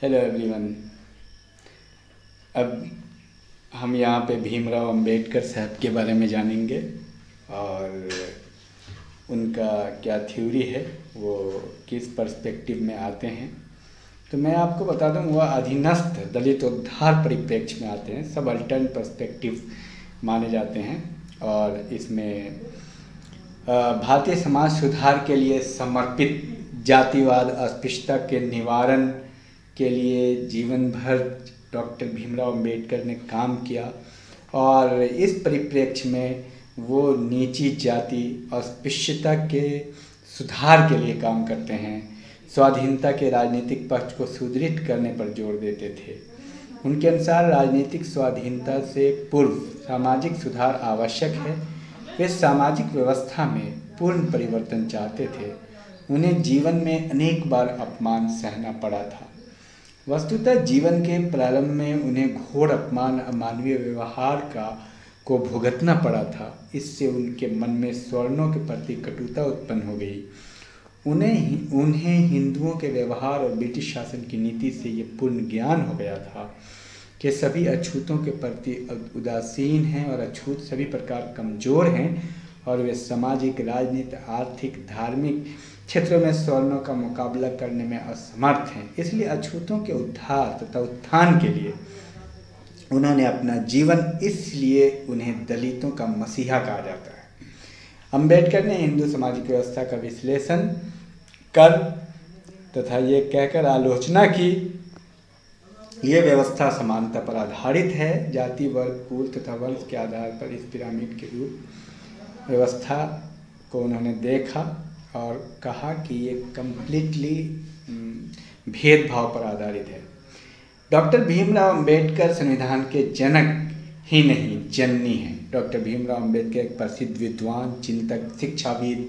Hello everyone. अब हम यहाँ पे भीमराव अंबेडकर साहब के बारे में जानेंगे और उनका क्या थ्योरी है, वो किस पर्सपेक्टिव में आते हैं। तो मैं आपको बता दूं, वह अधीनस्थ दलित उद्धार परिप्रेक्ष्य में आते हैं, सबअल्टर्न पर्सपेक्टिव माने जाते हैं। और इसमें भारतीय समाज सुधार के लिए समर्पित, जातिवाद अस्पृश्यता के निवारण के लिए जीवन भर डॉक्टर भीमराव अंबेडकर ने काम किया। और इस परिप्रेक्ष्य में वो नीची जाति अस्पृश्यता के सुधार के लिए काम करते हैं, स्वाधीनता के राजनीतिक पक्ष को सुदृढ़ करने पर जोर देते थे। उनके अनुसार राजनीतिक स्वाधीनता से पूर्व सामाजिक सुधार आवश्यक है। वे सामाजिक व्यवस्था में पूर्ण परिवर्तन चाहते थे। उन्हें जीवन में अनेक बार अपमान सहना पड़ा था। वस्तुतः जीवन के प्रारंभ में उन्हें घोर अपमान, अमानवीय व्यवहार को भुगतना पड़ा था। इससे उनके मन में सवर्णों के प्रति कटुता उत्पन्न हो गई। उन्हें हिंदुओं के व्यवहार और ब्रिटिश शासन की नीति से ये पूर्ण ज्ञान हो गया था कि सभी अछूतों के प्रति उदासीन हैं और अछूत सभी प्रकार कमज़ोर हैं और वे सामाजिक, राजनीतिक, आर्थिक, धार्मिक क्षेत्रों में सवर्णों का मुकाबला करने में असमर्थ हैं। इसलिए अछूतों के उद्धार तथा उत्थान के लिए उन्होंने अपना जीवन, इसलिए उन्हें दलितों का मसीहा कहा जाता है। अंबेडकर ने हिंदू सामाजिक व्यवस्था का विश्लेषण कर तथा ये कहकर आलोचना की, ये व्यवस्था समानता पर आधारित है। जाति, वर्ग, कुल तथा वंश के आधार पर इस पिरामिड के रूप व्यवस्था को उन्होंने देखा और कहा कि ये कम्प्लीटली भेदभाव पर आधारित है। डॉक्टर भीमराव अंबेडकर संविधान के जनक ही नहीं, जननी हैं। डॉक्टर भीमराव अंबेडकर एक प्रसिद्ध विद्वान, चिंतक, शिक्षाविद,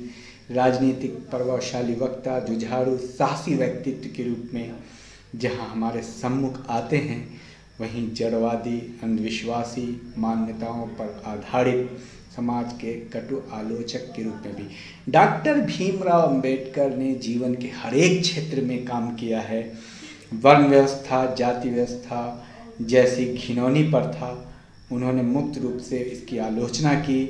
राजनीतिक, प्रभावशाली वक्ता, जुझारू, साहसी व्यक्तित्व के रूप में जहां हमारे सम्मुख आते हैं, वहीं जड़वादी, अंधविश्वासी मान्यताओं पर आधारित समाज के कटु आलोचक के रूप में भी डॉक्टर भीमराव अंबेडकर ने जीवन के हर एक क्षेत्र में काम किया है। वर्ण व्यवस्था, जाति व्यवस्था जैसी घिनौनी प्रथा, उन्होंने मुक्त रूप से इसकी आलोचना की।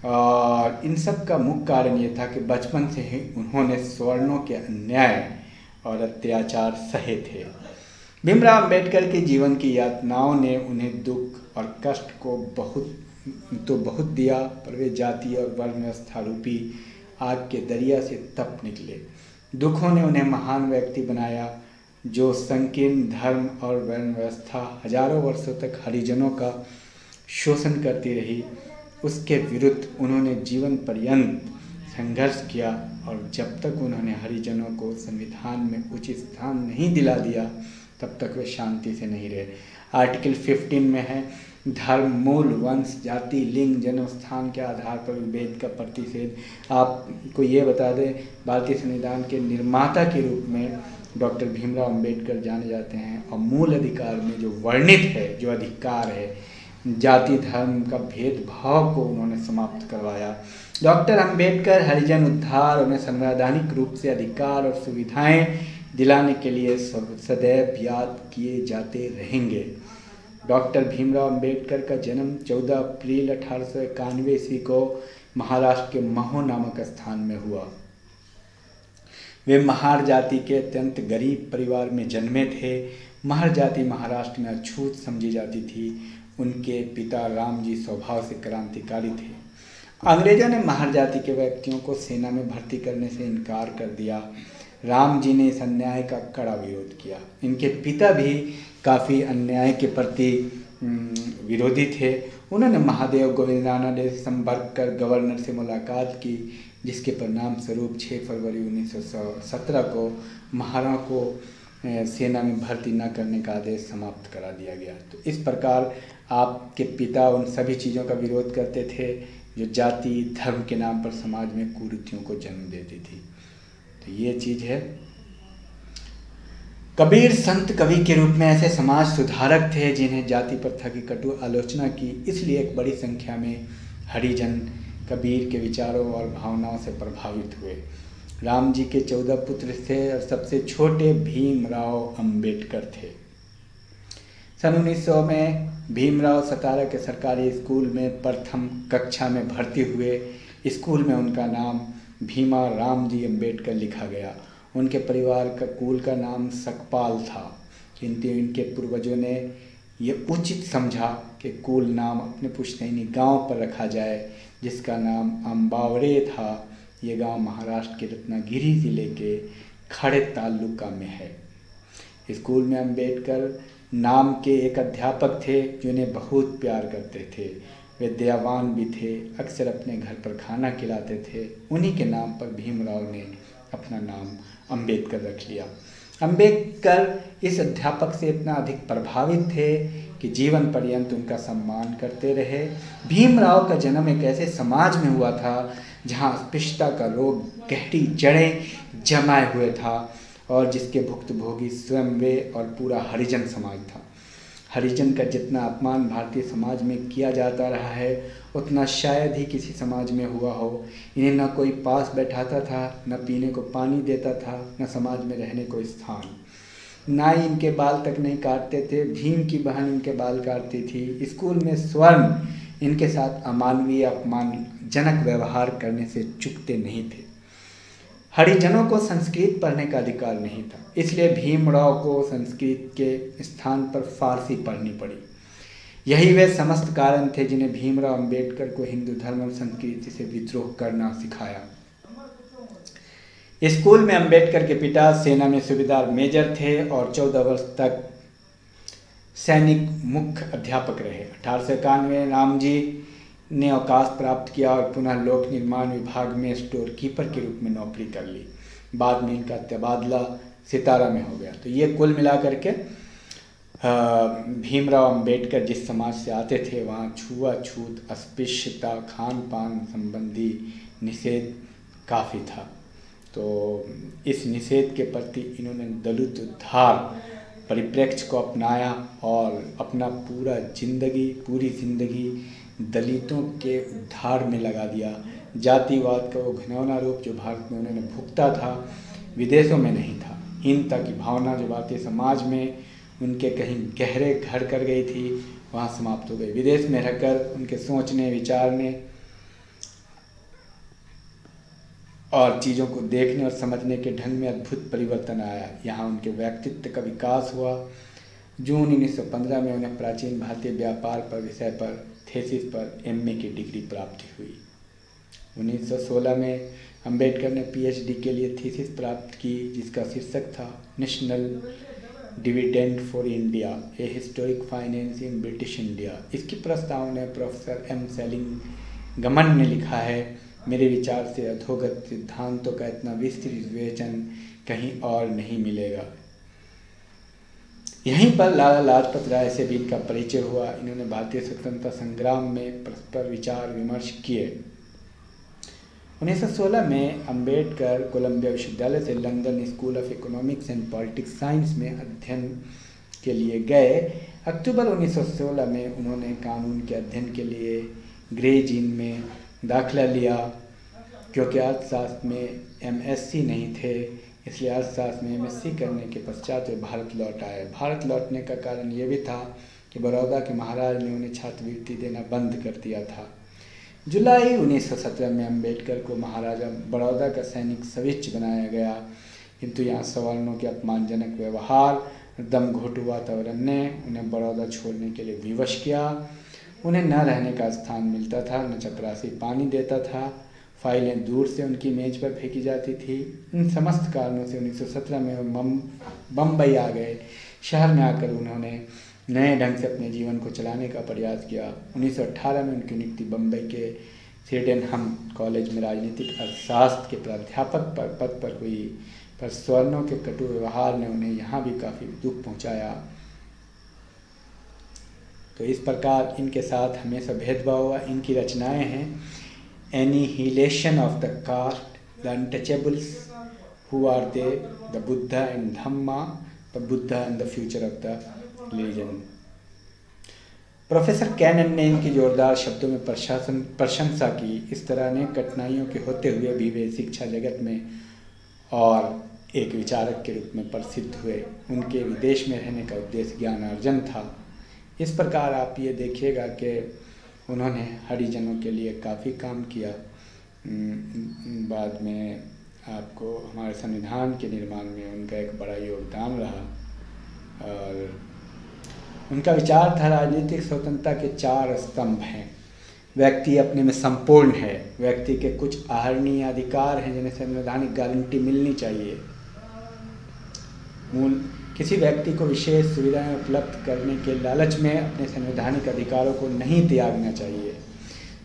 और इन सब का मुख्य कारण ये था कि बचपन से ही उन्होंने सवर्णों के अन्याय और अत्याचार सहे थे। भीमराव अंबेडकर के जीवन की यातनाओं ने उन्हें दुख और कष्ट को बहुत दिया, पर वे जाति और वर्ण व्यवस्था रूपी आग के दरिया से तप निकले। दुखों ने उन्हें महान व्यक्ति बनाया। जो संकीर्ण धर्म और वर्ण व्यवस्था हजारों वर्षों तक हरिजनों का शोषण करती रही, उसके विरुद्ध उन्होंने जीवन पर्यंत संघर्ष किया। और जब तक उन्होंने हरिजनों को संविधान में उचित स्थान नहीं दिला दिया, तब तक वे शांति से नहीं रहे। आर्टिकल 15 में है, धर्म, मूल, वंश, जाति, लिंग, जन्म स्थान के आधार पर विभेद का प्रतिषेध। आपको ये बता दें, भारतीय संविधान के निर्माता के रूप में डॉक्टर भीमराव अंबेडकर जाने जाते हैं। और मूल अधिकार में जो वर्णित है, जो अधिकार है, जाति धर्म का भेदभाव को उन्होंने समाप्त करवाया। डॉक्टर अंबेडकर हरिजन उद्धार, उन्हें संवैधानिक रूप से अधिकार और सुविधाएं दिलाने के लिए सदैव याद किए जाते रहेंगे। डॉक्टर भीमराव अंबेडकर का जन्म 14 अप्रैल 1891 ईस्वी को महाराष्ट्र के महो नामक स्थान में हुआ। वे महार जाति के अत्यंत गरीब परिवार में जन्मे थे। महार जाति महाराष्ट्र में अछूत समझी जाती थी। उनके पिता रामजी स्वभाव से क्रांतिकारी थे। अंग्रेजों ने महार जाति के व्यक्तियों को सेना में भर्ती करने से इनकार कर दिया। राम जी ने इस अन्याय का कड़ा विरोध किया। इनके पिता भी काफ़ी अन्याय के प्रति विरोधी थे। उन्होंने महादेव गोविंद राणा से संपर्क कर गवर्नर से मुलाकात की, जिसके परिणाम स्वरूप 6 फरवरी 1917 को महाराणा को सेना में भर्ती न करने का आदेश समाप्त करा दिया गया। तो इस प्रकार आपके पिता उन सभी चीज़ों का विरोध करते थे जो जाति धर्म के नाम पर समाज में कुरीतियों को जन्म देती थी। तो ये चीज़ है। कबीर संत कवि के रूप में ऐसे समाज सुधारक थे जिन्हें जाति प्रथा की कटु आलोचना की। इसलिए एक बड़ी संख्या में हरिजन कबीर के विचारों और भावनाओं से प्रभावित हुए। राम जी के 14 पुत्र थे और सबसे छोटे भीमराव अंबेडकर थे। सन 1900 में भीमराव सतारा के सरकारी स्कूल में प्रथम कक्षा में भर्ती हुए। स्कूल में उनका नाम भीमा राम जी अंबेडकर लिखा गया। उनके परिवार का कुल का नाम सकपाल था, किंतु इनके पूर्वजों ने ये उचित समझा कि कुल नाम अपने पुश्तैनी गांव पर रखा जाए, जिसका नाम अम्बावड़े था। ये गांव महाराष्ट्र के रत्नागिरी जिले के खड़े तालुका में है। स्कूल में अंबेडकर नाम के एक अध्यापक थे जो इन्हें बहुत प्यार करते थे। विद्यावान भी थे, अक्सर अपने घर पर खाना खिलाते थे। उन्हीं के नाम पर भीमराव ने अपना नाम अंबेडकर रख लिया। अंबेडकर इस अध्यापक से इतना अधिक प्रभावित थे कि जीवन पर्यंत उनका सम्मान करते रहे। भीमराव का जन्म एक ऐसे समाज में हुआ था जहां अस्पृश्यता का रोग गहरी जड़ें जमाए हुए था और जिसके भुक्तभोगी स्वयं वे और पूरा हरिजन समाज था। हरिजन का जितना अपमान भारतीय समाज में किया जाता रहा है उतना शायद ही किसी समाज में हुआ हो। इन्हें न कोई पास बैठाता था, न पीने को पानी देता था, न समाज में रहने को स्थान। नाई इनके बाल तक नहीं काटते थे। भीम की बहन इनके बाल काटती थी। स्कूल में स्वर्ण इनके साथ अमानवीय अपमानजनक व्यवहार करने से चूकते नहीं थे। हरिजनों को संस्कृत पढ़ने का अधिकार नहीं था, इसलिए भीमराव को संस्कृत के स्थान पर फारसी पढ़नी पड़ी। यही वे समस्त कारण थे जिन्हें भीमराव अंबेडकर को हिंदू धर्म और संस्कृति से विद्रोह करना सिखाया। स्कूल में अंबेडकर के पिता सेना में सूबेदार मेजर थे और 14 वर्ष तक सैनिक मुख्य अध्यापक रहे। 1891 राम जी ने अवकाश प्राप्त किया और पुनः लोक निर्माण विभाग में स्टोर कीपर के रूप में नौकरी कर ली। बाद में इनका तबादला सितारा में हो गया। तो ये कुल मिलाकर के भीमराव अंबेडकर जिस समाज से आते थे वहाँ छुआछूत, अस्पृश्यता, खान पान संबंधी निषेध काफ़ी था। तो इस निषेध के प्रति इन्होंने दलित उद्धार परिप्रेक्ष्य को अपनाया और अपना पूरी जिंदगी दलितों के उद्धार में लगा दिया। जातिवाद का वो घिनौना रूप जो भारत में उन्होंने भुगता था, विदेशों में नहीं था। हीनता की भावना जो भारतीय समाज में उनके कहीं गहरे घर कर गई थी, वहाँ समाप्त हो गई। विदेश में रहकर उनके सोचने, विचारने और चीज़ों को देखने और समझने के ढंग में अद्भुत परिवर्तन आया। यहाँ उनके व्यक्तित्व का विकास हुआ। जून 1915 में उन्हें प्राचीन भारतीय व्यापार पर विषय पर थीसिस पर एमए की डिग्री प्राप्त हुई। 1916 में अंबेडकर ने पीएचडी के लिए थीसिस प्राप्त की जिसका शीर्षक था national dividend for India, A historic finance in British India. इसकी प्रस्तावना ने प्रोफेसर एम सेलिंगमन ने लिखा है, मेरे विचार से अधोगत सिद्धांतों का इतना विस्तृत विवेचन कहीं और नहीं मिलेगा। यहीं पर लाला लाजपत राय से भी इनका परिचय हुआ। इन्होंने भारतीय स्वतंत्रता संग्राम में परस्पर विचार विमर्श किए। 1916 में अंबेडकर कोलंबिया विश्वविद्यालय से London school of economics and politics science में अध्ययन के लिए गए। अक्टूबर 1916 में उन्होंने कानून के अध्ययन के लिए ग्रेज इन में दाखिला लिया। क्योंकि अर्थशास्त्र में एमएससी नहीं थे, इसलिए अर्थशास्त्र में एमएससी करने के पश्चात वे भारत लौट आए। भारत लौटने का कारण ये भी था कि बड़ौदा के महाराज ने उन्हें छात्रवृत्ति देना बंद कर दिया था। जुलाई 1917 में अंबेडकर को महाराजा बड़ौदा का सैनिक सविच्छ बनाया गया, किंतु यहाँ सवर्णों के अपमानजनक व्यवहार, दमघोटू वातावरण ने उन्हें बड़ौदा छोड़ने के लिए विवश किया। उन्हें न रहने का स्थान मिलता था, न चपरासी पानी देता था, फाइलें दूर से उनकी मेज पर फेंकी जाती थी। इन समस्त कारणों से 1917 में वो बम्बई आ गए। शहर में आकर उन्होंने नए ढंग से अपने जीवन को चलाने का प्रयास किया। 1918 में उनकी नियुक्ति बम्बई के सिडेनहम कॉलेज में राजनीतिक अर्थशास्त्र के प्राध्यापक पद पर हुई, पर सवर्णों के कटु व्यवहार ने उन्हें यहाँ भी काफ़ी दुख पहुँचाया। तो इस प्रकार इनके साथ हमेशा भेदभाव हुआ। इनकी रचनाएं हैं annihilation of the caste, the untouchables, who are they, the Buddha and Dhamma, the Buddha and the future of the religion. Professor Cannon ने इनकी जोरदार शब्दों में प्रशंसा की। इस तरह अनेक कठिनाइयों के होते हुए भी वे शिक्षा जगत में और एक विचारक के रूप में प्रसिद्ध हुए। उनके विदेश में रहने का उद्देश्य ज्ञानार्जन था। इस प्रकार आप ये देखिएगा कि उन्होंने हरिजनों के लिए काफ़ी काम किया। बाद में आपको हमारे संविधान के निर्माण में उनका एक बड़ा योगदान रहा। और उनका विचार था राजनीतिक स्वतंत्रता के 4 स्तंभ हैं। व्यक्ति अपने में संपूर्ण है, व्यक्ति के कुछ आहरणीय अधिकार हैं जिन्हें संवैधानिक गारंटी मिलनी चाहिए। किसी व्यक्ति को विशेष सुविधाएं उपलब्ध करने के लालच में अपने संवैधानिक अधिकारों को नहीं त्यागना चाहिए।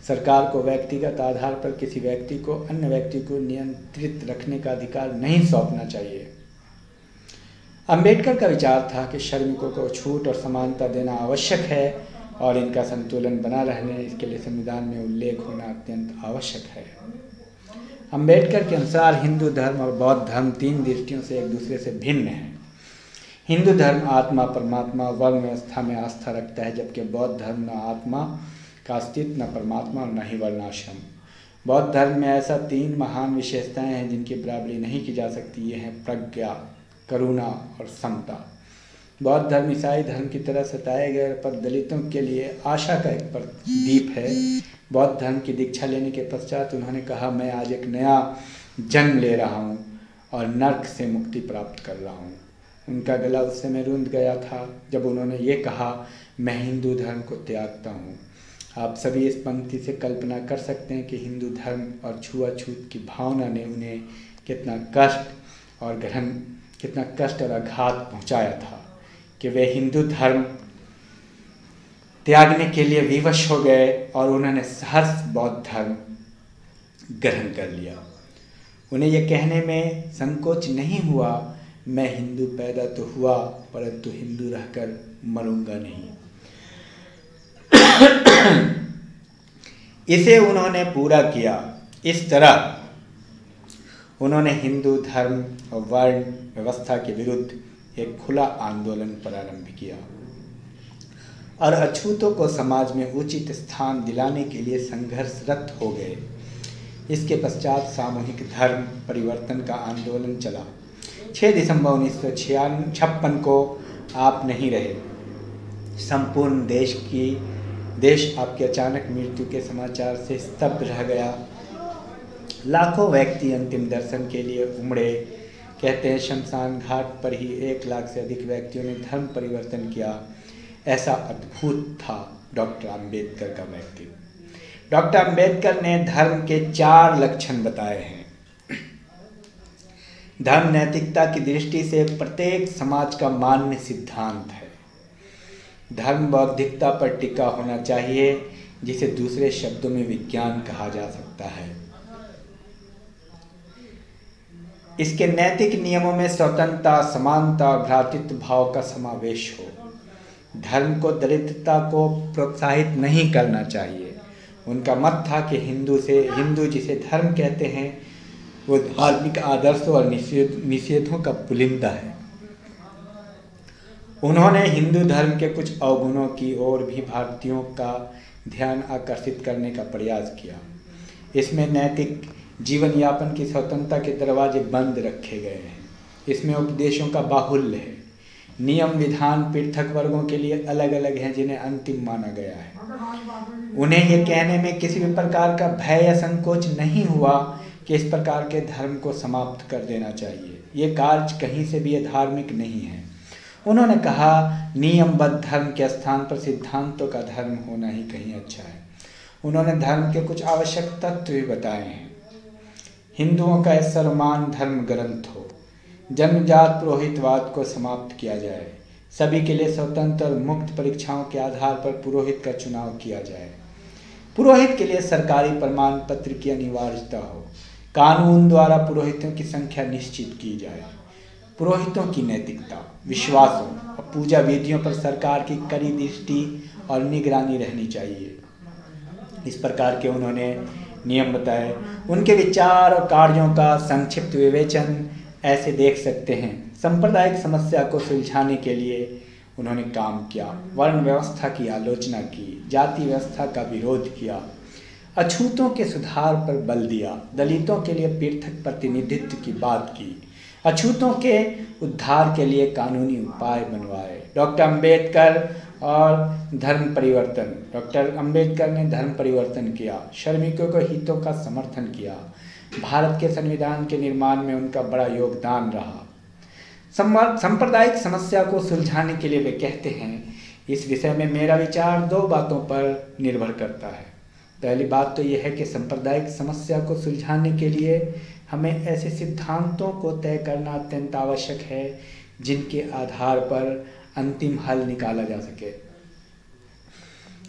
सरकार को व्यक्तिगत आधार पर किसी व्यक्ति को अन्य व्यक्ति को नियंत्रित रखने का अधिकार नहीं सौंपना चाहिए। अंबेडकर का विचार था कि श्रमिकों को छूट और समानता देना आवश्यक है और इनका संतुलन बना रहने इसके लिए संविधान में उल्लेख होना अत्यंत आवश्यक है। अंबेडकर के अनुसार हिंदू धर्म और बौद्ध धर्म 3 दृष्टियों से एक दूसरे से भिन्न हैं। हिंदू धर्म आत्मा परमात्मा वर्ण व्यवस्था में आस्था रखता है, जबकि बौद्ध धर्म न आत्मा का अस्तित्व, न परमात्मा और न ही वर्णाश्रम। बौद्ध धर्म में ऐसा 3 महान विशेषताएं हैं जिनकी बराबरी नहीं की जा सकती। ये हैं प्रज्ञा, करुणा और समता। बौद्ध धर्म ईसाई धर्म की तरह सताए गए पर दलितों के लिए आशा का एक प्रदीप है। बौद्ध धर्म की दीक्षा लेने के पश्चात उन्होंने कहा, मैं आज एक नया जन्म ले रहा हूँ और नर्क से मुक्ति प्राप्त कर रहा हूँ। उनका गला उस समय रुंध गया था जब उन्होंने ये कहा, मैं हिंदू धर्म को त्यागता हूँ। आप सभी इस पंक्ति से कल्पना कर सकते हैं कि हिंदू धर्म और छुआछूत की भावना ने उन्हें कितना कष्ट और आघात पहुँचाया था कि वे हिंदू धर्म त्यागने के लिए विवश हो गए और उन्होंने सहर्ष बौद्ध धर्म ग्रहण कर लिया। उन्हें यह कहने में संकोच नहीं हुआ, मैं हिंदू पैदा तो हुआ परंतु हिंदू रहकर मरूंगा नहीं। इसे उन्होंने पूरा किया। इस तरह उन्होंने हिंदू धर्म और वर्ण व्यवस्था के विरुद्ध एक खुला आंदोलन प्रारंभ किया और अछूतों को समाज में उचित स्थान दिलाने के लिए संघर्षरत हो गए। इसके पश्चात सामूहिक धर्म परिवर्तन का आंदोलन चला। 6 दिसंबर 1956 को आप नहीं रहे। संपूर्ण देश आपके अचानक मृत्यु के समाचार से स्तब्ध रह गया। लाखों व्यक्ति अंतिम दर्शन के लिए उमड़े। कहते हैं शमशान घाट पर ही 1 लाख से अधिक व्यक्तियों ने धर्म परिवर्तन किया। ऐसा अद्भुत था डॉक्टर अंबेडकर का व्यक्तित्व। डॉक्टर अंबेडकर ने धर्म के 4 लक्षण बताए हैं। धर्म नैतिकता की दृष्टि से प्रत्येक समाज का मान्य सिद्धांत है। धर्म बौद्धिकता पर टिका होना चाहिए, जिसे दूसरे शब्दों में विज्ञान कहा जा सकता है। इसके नैतिक नियमों में स्वतंत्रता, समानता और भ्रातृत्व भाव का समावेश हो। धर्म को दरिद्रता को प्रोत्साहित नहीं करना चाहिए। उनका मत था कि हिंदू जिसे धर्म कहते हैं वो धार्मिक आदर्शों और निषेधों का पुलिंदा है। उन्होंने हिंदू धर्म के कुछ अवगुणों की ओर भी भारतीयों का ध्यान आकर्षित करने का प्रयास किया। इसमें नैतिक जीवन यापन की स्वतंत्रता के दरवाजे बंद रखे गए हैं। इसमें उपदेशों का बाहुल्य है। नियम विधान पृथक वर्गों के लिए अलग अलग हैं जिन्हें अंतिम माना गया है। उन्हें यह कहने में किसी भी प्रकार का भय या संकोच नहीं हुआ कि इस प्रकार के धर्म को समाप्त कर देना चाहिए। ये कार्य कहीं से भी धार्मिक नहीं है। उन्होंने कहा, नियमबद्ध धर्म के स्थान पर सिद्धांतों का धर्म होना ही कहीं अच्छा है। उन्होंने धर्म के कुछ आवश्यक तत्व भी बताए हैं। हिंदुओं का सर्वमान्य धर्म ग्रंथ हो। जन्मजात पुरोहितवाद को समाप्त किया जाए। सभी के लिए स्वतंत्र और मुक्त परीक्षाओं के आधार पर पुरोहित का चुनाव किया जाए। पुरोहित के लिए सरकारी प्रमाण पत्र की अनिवार्यता हो। कानून द्वारा पुरोहितों की संख्या निश्चित की जाए। पुरोहितों की नैतिकता, विश्वासों और पूजा विधियों पर सरकार की कड़ी दृष्टि और निगरानी रहनी चाहिए। इस प्रकार के उन्होंने नियम बताए। उनके विचार और कार्यों का संक्षिप्त विवेचन ऐसे देख सकते हैं। सांप्रदायिक समस्या को सुलझाने के लिए उन्होंने काम किया। वर्ण व्यवस्था की आलोचना की, जाति व्यवस्था का विरोध किया अछूतों के सुधार पर बल दिया, दलितों के लिए पृथक प्रतिनिधित्व की बात की, अछूतों के उद्धार के लिए कानूनी उपाय बनवाए। डॉक्टर अंबेडकर ने धर्म परिवर्तन किया, श्रमिकों के हितों का समर्थन किया। भारत के संविधान के निर्माण में उनका बड़ा योगदान रहा। सांप्रदायिक समस्या को सुलझाने के लिए वे कहते हैं, इस विषय में मेरा विचार 2 बातों पर निर्भर करता है। पहली बात तो यह है कि सांप्रदायिक समस्या को सुलझाने के लिए हमें ऐसे सिद्धांतों को तय करना अत्यंत आवश्यक है जिनके आधार पर अंतिम हल निकाला जा सके।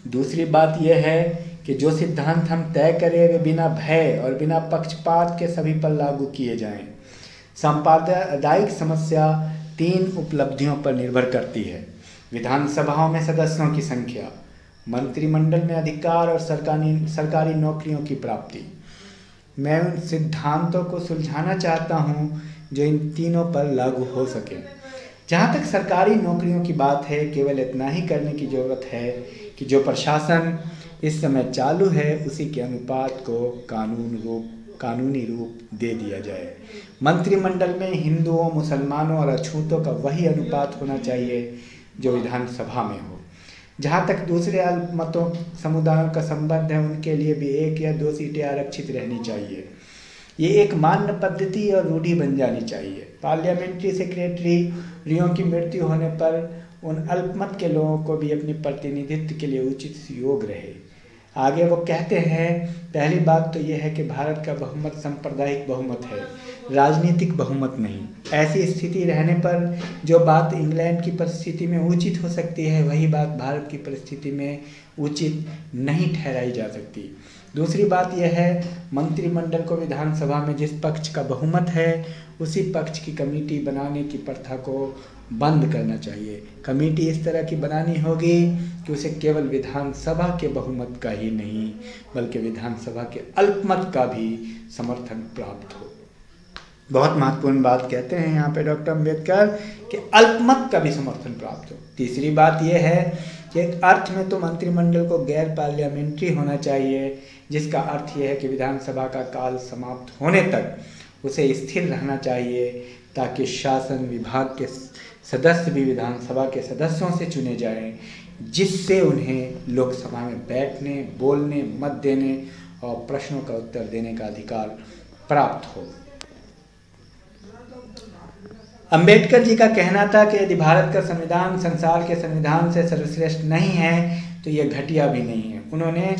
दूसरी बात यह है कि जो सिद्धांत हम तय करें वे बिना भय और बिना पक्षपात के सभी पर लागू किए जाएं। सांप्रदायिक समस्या 3 उपलब्धियों पर निर्भर करती है: विधानसभाओं में सदस्यों की संख्या, मंत्रिमंडल में अधिकार और सरकारी नौकरियों की प्राप्ति। मैं उन सिद्धांतों को सुलझाना चाहता हूं जो इन तीनों पर लागू हो सके। जहां तक सरकारी नौकरियों की बात है, केवल इतना ही करने की ज़रूरत है कि जो प्रशासन इस समय चालू है उसी के अनुपात को कानूनी रूप दे दिया जाए। मंत्रिमंडल में हिंदुओं, मुसलमानों और अछूतों का वही अनुपात होना चाहिए जो विधानसभा में हो। जहाँ तक दूसरे अल्पमतों समुदायों का संबंध है, उनके लिए भी 1 या 2 सीटें आरक्षित रहनी चाहिए। ये एक मान्य पद्धति और रूढ़ि बन जानी चाहिए। पार्लियामेंट्री सेक्रेटरियों की मृत्यु होने पर उन अल्पमत के लोगों को भी अपने प्रतिनिधित्व के लिए उचित योग रहे। आगे वो कहते हैं, पहली बात तो यह है कि भारत का बहुमत सांप्रदायिक बहुमत है, राजनीतिक बहुमत नहीं। ऐसी स्थिति रहने पर जो बात इंग्लैंड की परिस्थिति में उचित हो सकती है, वही बात भारत की परिस्थिति में उचित नहीं ठहराई जा सकती। दूसरी बात यह है, मंत्रिमंडल को विधानसभा में जिस पक्ष का बहुमत है उसी पक्ष की कमेटी बनाने की प्रथा को बंद करना चाहिए। कमेटी इस तरह की बनानी होगी कि उसे केवल विधानसभा के बहुमत का ही नहीं बल्कि विधानसभा के अल्पमत का भी समर्थन प्राप्त हो। बहुत महत्वपूर्ण बात कहते हैं यहाँ पे डॉक्टर अम्बेडकर कि अल्पमत का भी समर्थन प्राप्त हो। तीसरी बात यह है कि एक अर्थ में तो मंत्रिमंडल को गैर पार्लियामेंट्री होना चाहिए, जिसका अर्थ यह है कि विधानसभा का काल समाप्त होने तक उसे स्थिर रहना चाहिए ताकि शासन विभाग के सदस्य भी विधानसभा के सदस्यों से चुने जाएं, जिससे उन्हें लोकसभा में बैठने, बोलने, मत देने और प्रश्नों का उत्तर देने का अधिकार प्राप्त हो। अंबेडकर जी का कहना था कि यदि भारत का संविधान संसार के संविधान से सर्वश्रेष्ठ नहीं है तो यह घटिया भी नहीं है। उन्होंने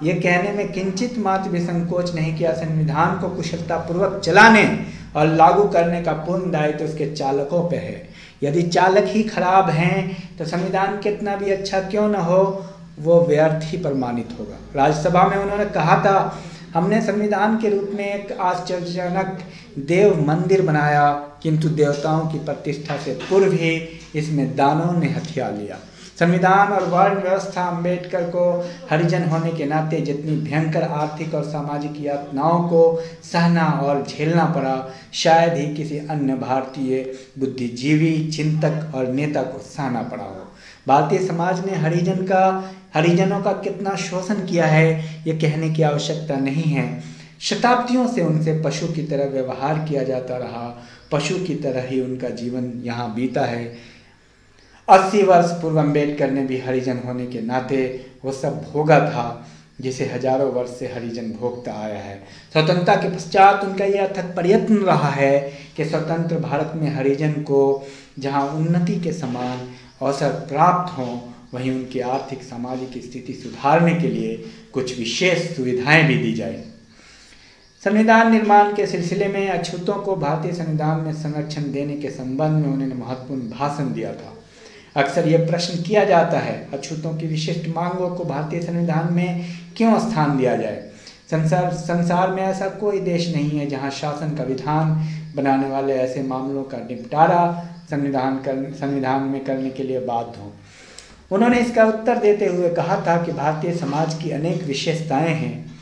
ये कहने में किंचित मात्र भी संकोच नहीं किया, संविधान को कुशलतापूर्वक चलाने और लागू करने का पूर्ण दायित्व उसके चालकों पर है। यदि चालक ही खराब हैं तो संविधान कितना भी अच्छा क्यों न हो, वो व्यर्थ ही प्रमाणित होगा। राज्यसभा में उन्होंने कहा था, हमने संविधान के रूप में एक आश्चर्यजनक देव मंदिर बनाया, किंतु देवताओं की प्रतिष्ठा से पूर्व ही इसमें दानवों ने हथिया लिया। संविधान और वर्ण व्यवस्था अंबेडकर को हरिजन होने के नाते जितनी भयंकर आर्थिक और सामाजिक यातनाओं को सहना और झेलना पड़ा, शायद ही किसी अन्य भारतीय बुद्धिजीवी, चिंतक और नेता को सहना पड़ा हो। भारतीय समाज ने हरिजनों का कितना शोषण किया है ये कहने की आवश्यकता नहीं है। शताब्दियों से उनसे पशु की तरह व्यवहार किया जाता रहा, पशु की तरह ही उनका जीवन यहाँ बीता है। 80 वर्ष पूर्व अंबेडकर ने भी हरिजन होने के नाते वो सब भोगा था जिसे हजारों वर्ष से हरिजन भोगता आया है। स्वतंत्रता के पश्चात उनका यह अथक प्रयत्न रहा है कि स्वतंत्र भारत में हरिजन को जहाँ उन्नति के समान अवसर प्राप्त हों, वहीं उनकी आर्थिक सामाजिक स्थिति सुधारने के लिए कुछ विशेष सुविधाएं भी दी जाए। संविधान निर्माण के सिलसिले में अछूतों को भारतीय संविधान में संरक्षण देने के संबंध में उन्होंने महत्वपूर्ण भाषण दिया था। अक्सर यह प्रश्न किया जाता है, अछूतों की विशिष्ट मांगों को भारतीय संविधान में क्यों स्थान दिया जाए। संसार में ऐसा कोई देश नहीं है जहां शासन का विधान बनाने वाले ऐसे मामलों का निपटारा संविधान में करने के लिए बाध्य हो। उन्होंने इसका उत्तर देते हुए कहा था कि भारतीय समाज की अनेक विशेषताएं हैं,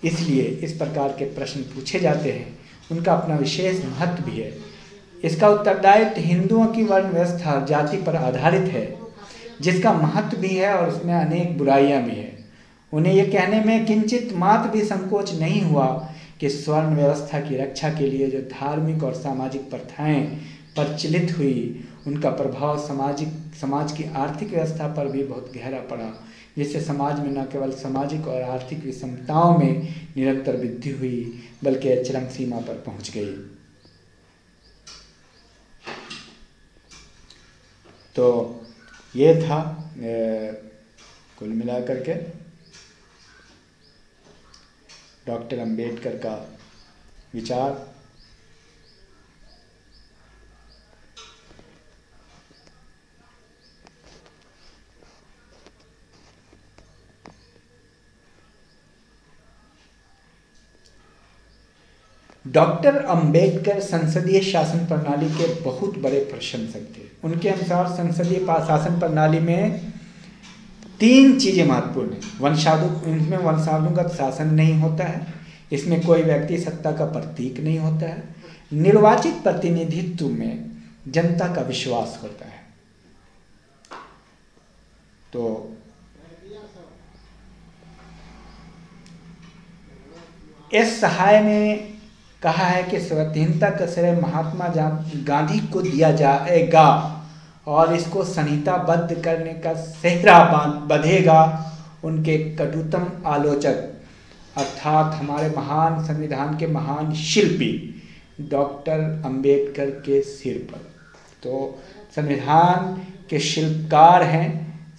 इसलिए इस प्रकार के प्रश्न पूछे जाते हैं, उनका अपना विशेष महत्व भी है। इसका उत्तरदायित्व हिंदुओं की वर्ण व्यवस्था जाति पर आधारित है, जिसका महत्व भी है और उसमें अनेक बुराइयां भी हैं। उन्हें ये कहने में किंचित मात्र भी संकोच नहीं हुआ कि स्वर्ण व्यवस्था की रक्षा के लिए जो धार्मिक और सामाजिक प्रथाएं प्रचलित हुई, उनका प्रभाव समाज की आर्थिक व्यवस्था पर भी बहुत गहरा पड़ा, जिससे समाज में न केवल सामाजिक और आर्थिक विषमताओं में निरंतर वृद्धि हुई, बल्कि चरम सीमा पर पहुंच गई। तो ये था कुल मिलाकर के डॉक्टर अंबेडकर का विचार। डॉक्टर अंबेडकर संसदीय शासन प्रणाली के बहुत बड़े प्रशंसक थे। उनके अनुसार संसदीय शासन प्रणाली में 3 चीज़ें महत्वपूर्ण हैं। इसमें वंशानुगत शासन नहीं होता है, इसमें कोई व्यक्ति सत्ता का प्रतीक नहीं होता है, निर्वाचित प्रतिनिधित्व में जनता का विश्वास होता है। तो एस सहाय ने कहा है कि स्वाधीनता का श्रेय महात्मा गांधी को दिया जाएगा और इसको संहिताबद्ध करने का सेहरा बंधेगा उनके कटुतम आलोचक, अर्थात हमारे महान संविधान के महान शिल्पी डॉक्टर अंबेडकर के सिर पर। तो संविधान के शिल्पकार हैं,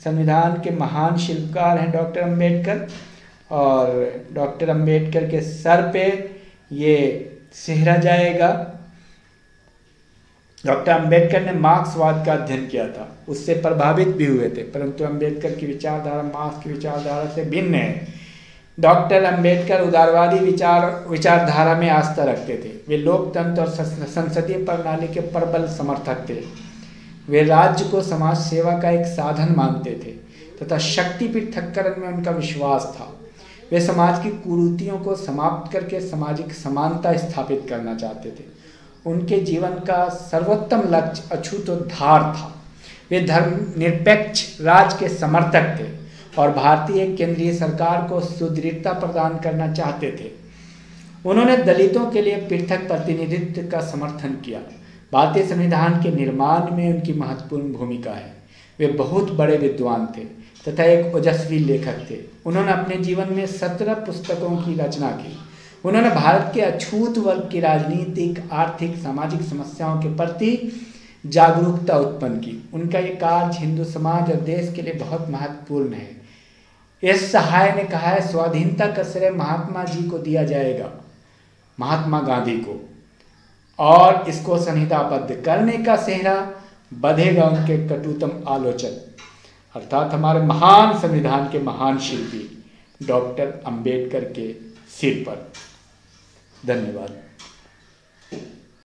संविधान के महान शिल्पकार हैं डॉक्टर अंबेडकर, और डॉक्टर अंबेडकर के सर पे ये सेहरा जाएगा। डॉक्टर अंबेडकर ने मार्क्सवाद का अध्ययन किया था, उससे प्रभावित भी हुए थे, परंतु अंबेडकर की विचारधारा मार्क्स की विचारधारा से भिन्न है। डॉक्टर अंबेडकर उदारवादी विचारधारा में आस्था रखते थे। वे लोकतंत्र और संसदीय प्रणाली के प्रबल समर्थक थे। वे राज्य को समाज सेवा का एक साधन मानते थे तथा शक्ति पृथक्करण में उनका विश्वास था। वे समाज की कुरीतियों को समाप्त करके सामाजिक समानता स्थापित करना चाहते थे। उनके जीवन का सर्वोत्तम लक्ष्य अछूतोद्धार था। वे धर्मनिरपेक्ष राज के समर्थक थे और भारतीय केंद्रीय सरकार को सुदृढ़ता प्रदान करना चाहते थे। उन्होंने दलितों के लिए पृथक प्रतिनिधित्व का समर्थन किया। भारतीय संविधान के निर्माण में उनकी महत्वपूर्ण भूमिका है। वे बहुत बड़े विद्वान थे तथा एक ओजस्वी लेखक थे। उन्होंने अपने जीवन में 17 पुस्तकों की रचना की। उन्होंने भारत के अछूत वर्ग की राजनीतिक, आर्थिक, सामाजिक समस्याओं के प्रति जागरूकता उत्पन्न की। उनका ये कार्य हिंदू समाज और देश के लिए बहुत महत्वपूर्ण है। एस सहाय ने कहा है, स्वाधीनता का श्रेय महात्मा जी को दिया जाएगा, महात्मा गांधी को, और इसको संहिताबद्ध करने का सेहरा बंधेगा उनके कटुतम आलोचक, अर्थात हमारे महान संविधान के महान शिल्पी डॉक्टर अंबेडकर के सिर पर। धन्यवाद।